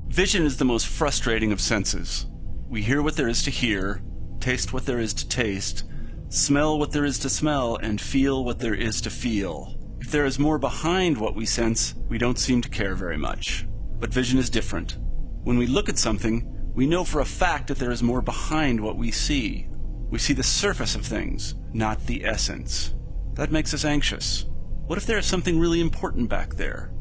Vision is the most frustrating of senses. We hear what there is to hear, taste what there is to taste, smell what there is to smell, and feel what there is to feel. If there is more behind what we sense, we don't seem to care very much. But vision is different. When we look at something, we know for a fact that there is more behind what we see. We see the surface of things, not the essence. That makes us anxious. What if there is something really important back there?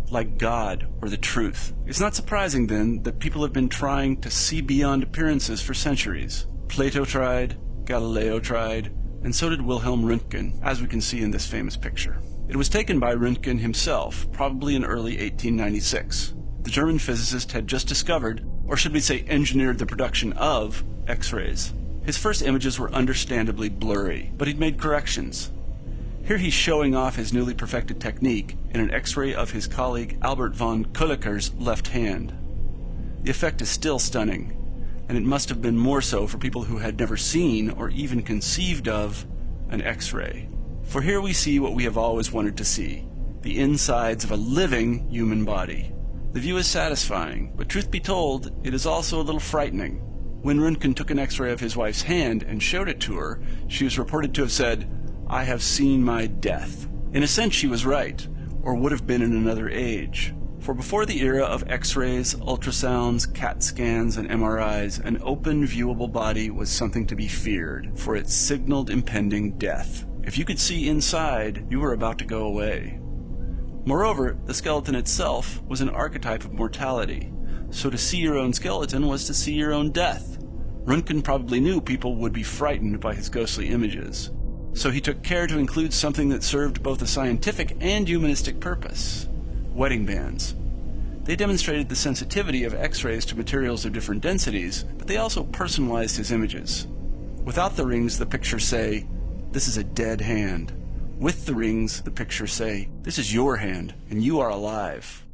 Like God or the truth. It's not surprising then that people have been trying to see beyond appearances for centuries. Plato tried, Galileo tried, and so did Wilhelm Röntgen, as we can see in this famous picture. It was taken by Röntgen himself, probably in early 1896. The German physicist had just discovered, or should we say engineered, the production of X-rays. His first images were understandably blurry, but he'd made corrections. Here he's showing off his newly perfected technique in an X-ray of his colleague Albert von Kolliker's left hand. The effect is still stunning, and it must have been more so for people who had never seen or even conceived of an X-ray. For here we see what we have always wanted to see, the insides of a living human body. The view is satisfying, but truth be told, it is also a little frightening. When Röntgen took an X-ray of his wife's hand and showed it to her, she was reported to have said, "I have seen my death." In a sense, she was right, or would have been in another age. For before the era of X-rays, ultrasounds, CAT scans, and MRIs, an open, viewable body was something to be feared, for it signaled impending death. If you could see inside, you were about to go away. Moreover, the skeleton itself was an archetype of mortality, so to see your own skeleton was to see your own death. Röntgen probably knew people would be frightened by his ghostly images, so he took care to include something that served both a scientific and humanistic purpose: wedding bands. They demonstrated the sensitivity of X-rays to materials of different densities, but they also personalized his images. Without the rings, the pictures say, "This is a dead hand." With the rings, the pictures say, "This is your hand, and you are alive."